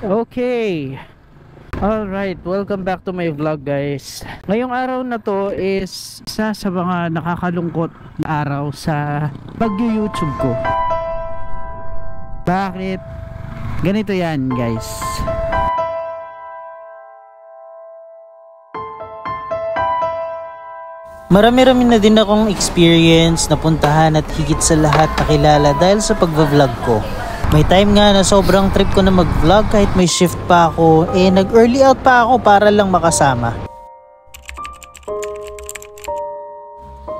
Okay. Alright, welcome back to my vlog guys. Ngayong araw na to is isa sa mga nakakalungkot na araw sa pag-YouTube ko. Bakit? Ganito yan guys. Marami-rami na din akong experience, napuntahan at higit sa lahat nakilala dahil sa pag-vlog ko. May time nga na sobrang trip ko na mag-vlog kahit may shift pa ako, nag-early out pa ako para lang makasama.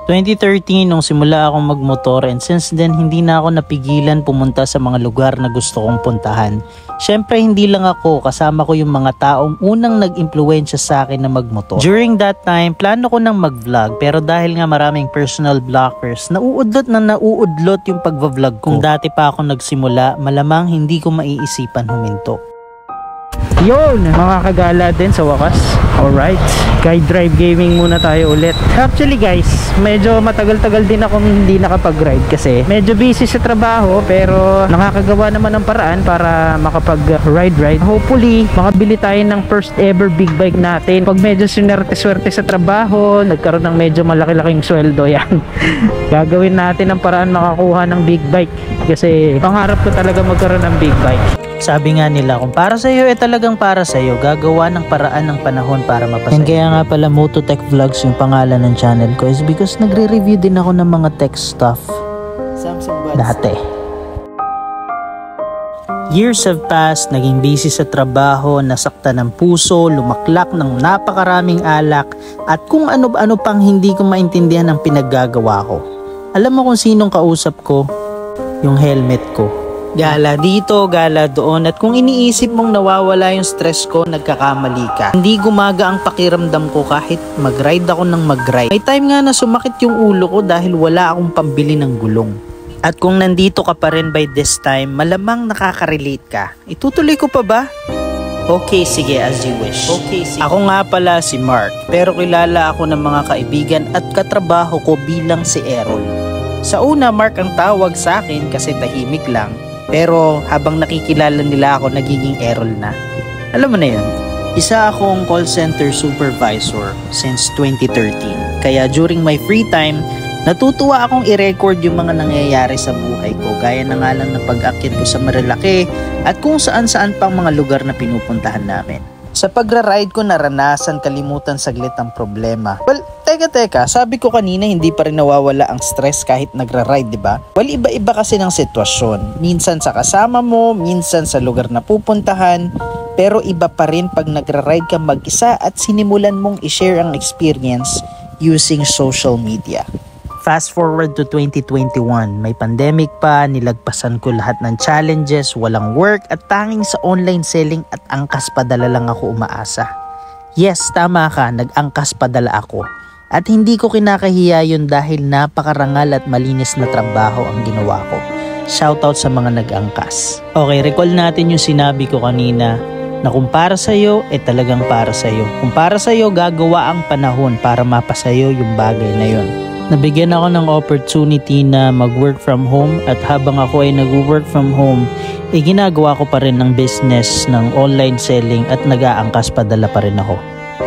2013 nung simula akong magmotor, and since then hindi na ako napigilan pumunta sa mga lugar na gusto kong puntahan. Syempre hindi lang ako, kasama ko yung mga taong unang nag-impluwensya sa akin na magmotor. During that time, plano ko nang mag-vlog pero dahil nga maraming personal blockers, nauudlot yung pag-vlog ko. Kung dati pa ako nagsimula, malamang hindi ko maiisipan huminto. Yun, mga kagala din sa wakas. Alright, guide drive gaming muna tayo ulit. Actually guys, medyo matagal-tagal din akong hindi nakapag-ride kasi medyo busy sa trabaho, pero nakakagawa naman ng paraan para makapag-ride. Hopefully, makabili tayo ng first ever big bike natin. Pag medyo swerte sa trabaho, nagkaroon ng medyo malaki-laking sweldo, yan. Gagawin natin ang paraan makakuha ng big bike kasi pangarap ko talaga magkaroon ng big bike. Sabi nga nila, kung para sa iyo talagang para sa iyo, gagawa ng paraan ng panahon para mapasaya. And kaya nga pala Mototech Vlogs yung pangalan ng channel ko is because nagre-review din ako ng mga tech stuff dati. Years have passed, naging busy sa trabaho, nasaktan ng puso, lumaklak ng napakaraming alak, at kung ano-ano pang hindi ko maintindihan ang pinaggagawa ko. Alam mo kung sinong kausap ko? Yung helmet ko. Gala dito, gala doon, at kung iniisip mong nawawala yung stress ko, nagkakamali ka. Hindi gumaga ang pakiramdam ko kahit mag-ride ako ng mag-ride. May time nga na sumakit yung ulo ko dahil wala akong pambili ng gulong. At kung nandito ka pa rin by this time, malamang nakaka-relate ka. Itutuloy ko pa ba? Okay, sige, as you wish. Okay, sige. Ako nga pala si Mark, pero kilala ako ng mga kaibigan at katrabaho ko bilang si Errol. Sa una, Mark ang tawag sa akin kasi tahimik lang. Pero habang nakikilala nila ako, nagiging Errol na. Alam mo na yun, isa akong call center supervisor since 2013. Kaya during my free time, natutuwa akong i-record yung mga nangyayari sa buhay ko. Gaya na nga lang ng pag-akyat ko sa Marilaki at kung saan-saan pang mga lugar na pinupuntahan namin. Sa pagra-ride ko naranasan kalimutan saglit ang problema. Well, teka, sabi ko kanina hindi pa rin nawawala ang stress kahit nagra-ride, di ba? Well, iba-iba kasi ng sitwasyon. Minsan sa kasama mo, minsan sa lugar na pupuntahan, pero iba pa rin pag nagra-ride ka mag-isa at sinimulan mong i-share ang experience using social media. Fast forward to 2021, may pandemic pa, nilagpasan ko lahat ng challenges, walang work at tanging sa online selling at angkas padala lang ako umaasa. Yes, tama ka, nag-angkas padala ako. At hindi ko kinakahiya yun dahil napakarangal at malinis na trabaho ang ginawa ko. Shoutout sa mga nag-angkas. Okay, recall natin yung sinabi ko kanina na kung para sa'yo, talagang para sa'yo. Kung para sa'yo, gagawa ang panahon para mapasayo yung bagay na yun. Nabigyan ako ng opportunity na mag-work from home at habang ako ay nag-work from home, ginagawa ko pa rin ng business ng online selling at nag-aangkas padala pa rin ako.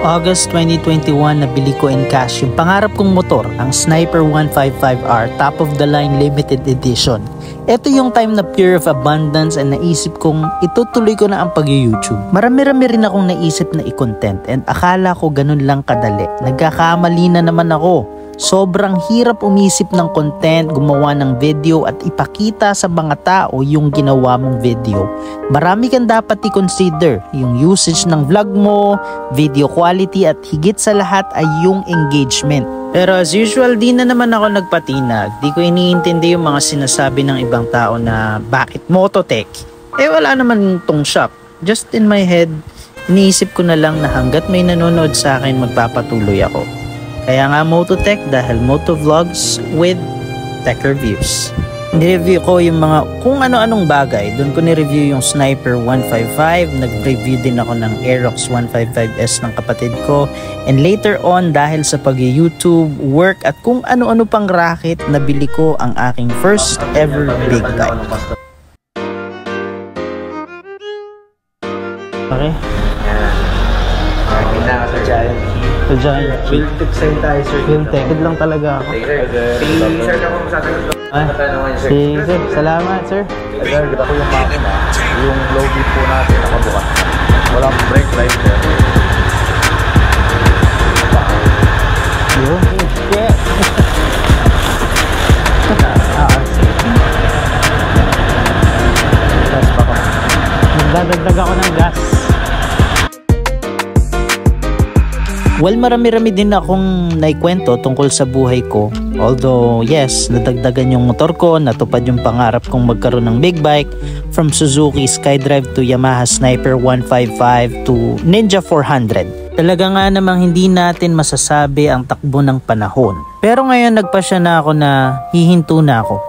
August 2021, nabili ko in cash yung pangarap kong motor, ang Sniper 155R Top of the Line Limited Edition. Ito yung time na pure of abundance and naisip kong itutuloy ko na ang pag-YouTube. Marami-rami rin akong naisip na i-content and akala ko ganun lang kadali. Nagkakamali na naman ako. Sobrang hirap umisip ng content, gumawa ng video at ipakita sa mga tao yung ginawa mong video. Marami kang dapat i-consider, yung usage ng vlog mo, video quality at higit sa lahat ay yung engagement. Pero as usual, di na naman ako nagpatinag. Di ko iniintindi yung mga sinasabi ng ibang tao na bakit Mototech? Wala naman tong shop. Just in my head, iniisip ko na lang na hanggat may nanonood sa akin, magpapatuloy ako. Kaya nga Mototech dahil motovlogs with tech reviews. Nireview ko yung mga kung ano-anong bagay. Doon ko nireview yung Sniper 155. Nag-review din ako ng Aerox 155S ng kapatid ko. And later on, dahil sa pag-YouTube, work at kung ano-ano pang racket, nabili ko ang aking first ever big bike. Okay. Kita ka sa Giant Key. Sa Giant Key. Will tip sign tayo, sir. Will take lang talaga ako. Sir na kung sasagot. Sige, sir. Salamat, sir. Sir, kita ko yung makina. Yung low beat po natin nakabukas. Walang brake light, sir. Yun. Yeah. Gas pa ko. Nagdadagdag ako ng gas. Well, marami-rami din akong naikwento tungkol sa buhay ko. Although, yes, nadagdagan yung motor ko, natupad yung pangarap kong magkaroon ng big bike from Suzuki Skydrive to Yamaha Sniper 155 to Ninja 400. Talaga nga namang hindi natin masasabi ang takbo ng panahon. Pero ngayon nagpasya na ako na hihinto na ako.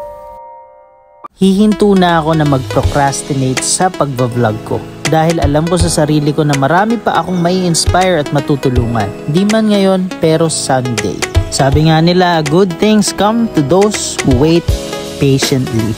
Hihinto na ako na mag-procrastinate sa pagbablog ko. Dahil alam ko sa sarili ko na marami pa akong may inspire at matutulungan. Di man ngayon, pero someday. Sabi nga nila, good things come to those who wait patiently.